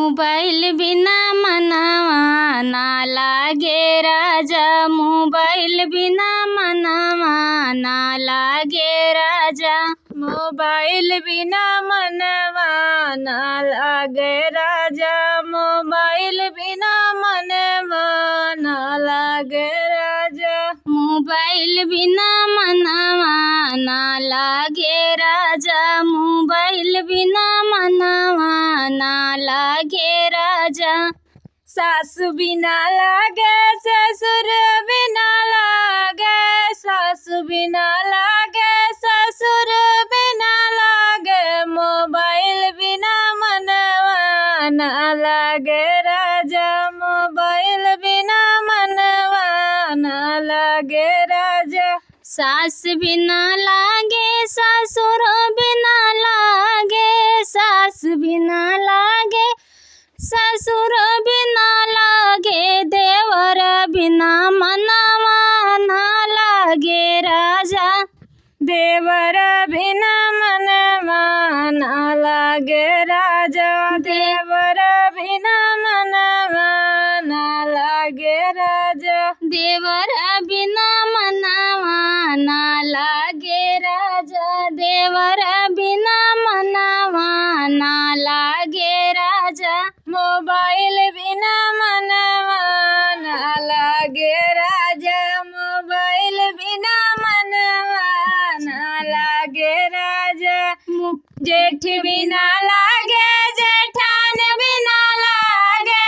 Mobile बिना मनवा ना लागे राजा, मोबाइल बिना मनवा ना लागे राजा। मोबाइल बिना मनवा ना लागे राजा, मोबाइल बिना मनवा ना लागे राजा। मोबाइल बिना मनवा ना लागे राजा, मोबाइल बिना मनवा ना लागे राजा। सास बिना लागे ससुर बिना लागे, सास बिना लागे ससुर बिना लागे, मोबाइल बिना मनवा ना लागे राजा, मोबाइल बिना मनवा ना लागे राजा। सास बिना लागे ससुर बिना लागे, सास बिना लागे ससुर बिना लागे, देवर बिना मनवा ना लागे राजा। देवर बिना मनवा ना लागे राजा, देवर बिना मनवा ना लागे राजा। देवर बिना मनवा ना लागे राजा, देवर बिना मनवा ना लागे राजा। मोबाइल बिना मनवा ना लागे राजा, मोबाइल बिना मनवा ना लागे राजा। जेठ बिना लागे जेठान बिना लागे,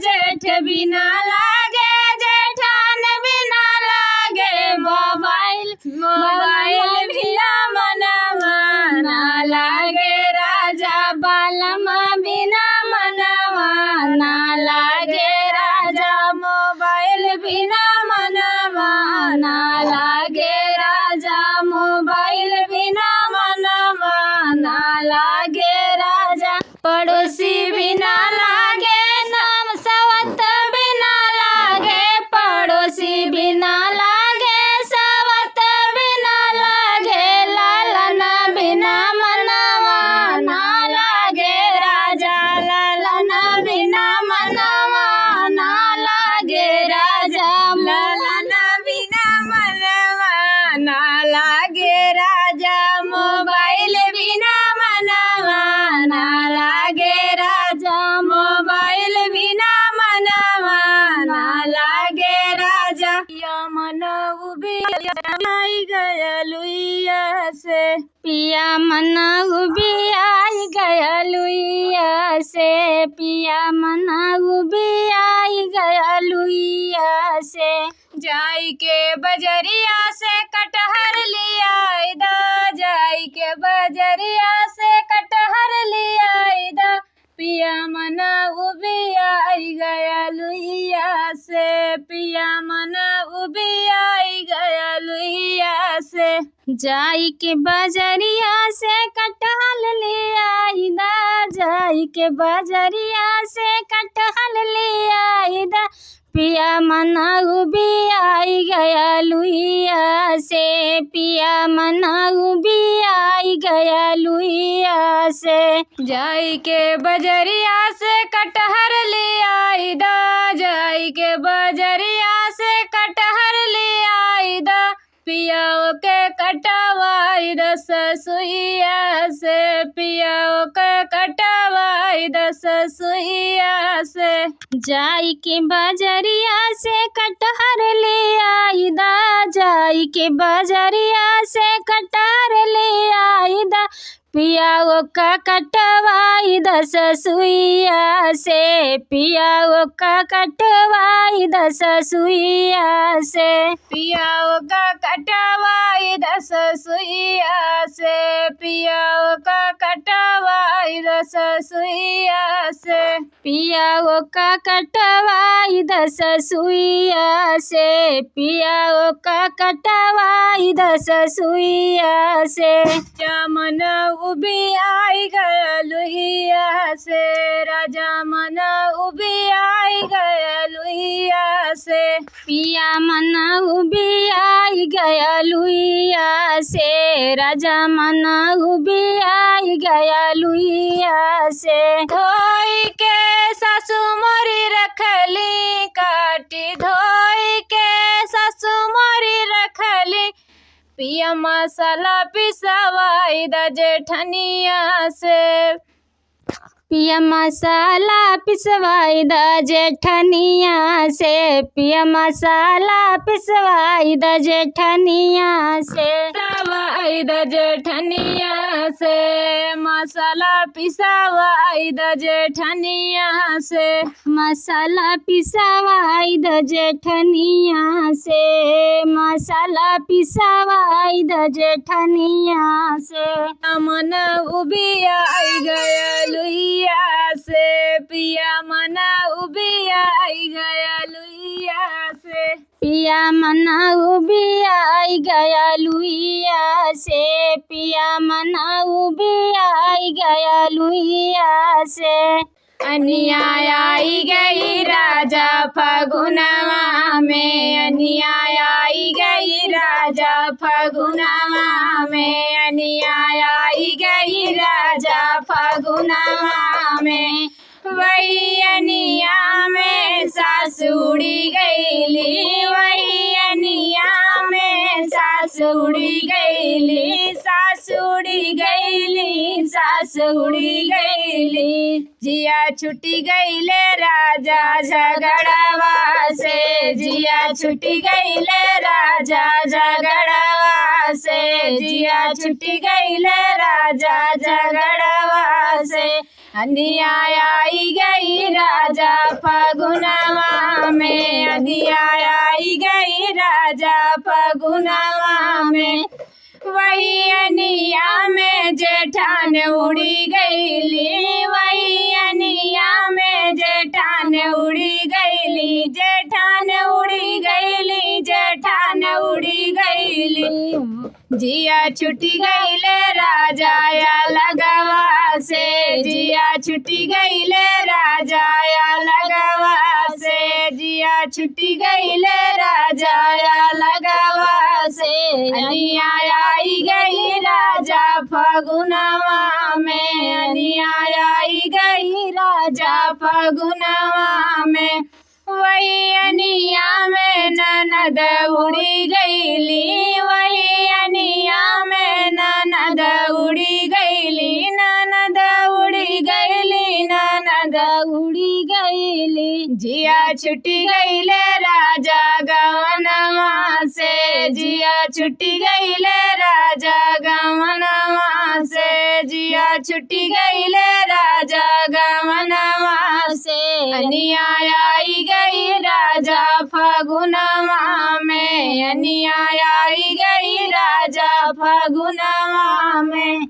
जेठ बिना लागे जेठान बिना लागे, मोबाइल मोबाइल बिना मनवा ना लागे राजा, बालमा बिना मनवा ना लागे राजा, मोबाइल बिना मनवा ना लागे राजा, मोबाइल बिना मनवा ना लागे राजा। पड़ोसी बिना लागे नाम सवत बिना लागे, पड़ोसी बिना लागे सवत बिना लागे, लालन बिना मनवा ना लागे राजा, लालन बिना मनवा ना लागे राजा, लालन बिना मनवा ना लागे राजा, मोबाइल बिना मनवा ना लागे राजा, मोबाइल बिना मनवा ना लागे राजा। या मन उबी आई गया लुइया से, पिया मन उबी आई गया लुइया से, पिया मन उबी आई गया लुइया से। जाई के बजरिया से कटहर लिया दा, जाई के बजरिया से कटहर लिया दा, पिया मना उबी आई गया लुइया से, पिया मना उबी आई गया लुइया से। जाई के बजरिया से कटहल ले आई दा, जाई के बजरिया से कटहल ले आई दा, पिया मना उबी आई गया लुइया से, पिया मना उबी आई गया लुइया से। जाई के बजरिया से कटहर ले आई दा, जाई के बजरिया से कटहर ले आई दा, पिया के कटवाई दस सुइया से, पिया के कटवाई दस सुइया से। जाई के बजरिया से कटहर ले आई दा, जाई के बजरिया से कटहर ले आई दा, पिया का कटवाई दस सुइया से, पिया का कटवाई दस सुइया से। पिया का कटवाई दस सुइया से, पिया का कटवाई दस सुइया से। पिया का कटवाई दस सुइया से, पिया का कटवाई दस सुइया से। मन उबी आई गया लुइया से, राजा मन उबी आई गया लुइया से, पिया मन उबी आई गया लुइया से, राजा मन उबी आई गया लुइया से। धोई के रखली, काटी धोई के सासु मोरी रखली। पिया मसाला पिसवाई द जेठनिया से, पिया मसाला पिसवाई द जेठनिया से, पिया मसाला पिसवाई द जेठनिया से, पिसवाई द जेठनिया से, मसाला पिसवाई द जेठनिया से, मसाला पिसवाई द जेठनिया से, मसाला पिसवाई द जेठनिया से। मन उबिया आई गया लुइया से, पिया मना उबिया आई गया लुइया से, पिया मना उबिया आई गया लुइया से, पिया मना उबिया आई गया लुइया से। अनिया आई गई राजा फगुनवा में, अनिया आई गई राजा फगुनवा में, अनिया आई गई राजा फगुनवा में। वही अनिया में सासुड़ी गईली, वही अनिया में सासुड़ी गईली, सासुड़ी गईली, सासुड़ी गईली। जिया छुट्टी गईले राजा झगड़वा से, जिया छुट्टी गईले राजा झगड़वा से, जिया छुट्टी गईले राजा झगड़वा से। अंधिया आई गई राजा फगुनवा में, अंधिया आई गई राजा फगुनवा में। वही अनिया में जेठान उड़ी गईली, वही अनिया में जेठान उड़ी गईली, जेठान उड़ी गईली, जेठान उड़ी गईली। जिया छुट्टी गईले राजा या लगवा से, जिया छुट्टी गईले राजा या लगवा से, जिया छुट्टी गईले राजा या लगवा से। अनिया आई गई राजा फगुनवा में, अनिया आई गई राजा फगुनवा में। वही अनिया में ननद उड़ी गईली, वही अनिया में ननद उड़ी गईली, ननद उड़ी गईली, ननद उड़ी गईली। जिया छुट्टी गईले राजा गवनवा से, जिया छुट्टी गईले राजा गवनवा से, जिया छुट्टी गईले राजा गवनवा से। अनिया आई गई राजा फगुनवा में, अनिया आई गई राजा फगुनवा में।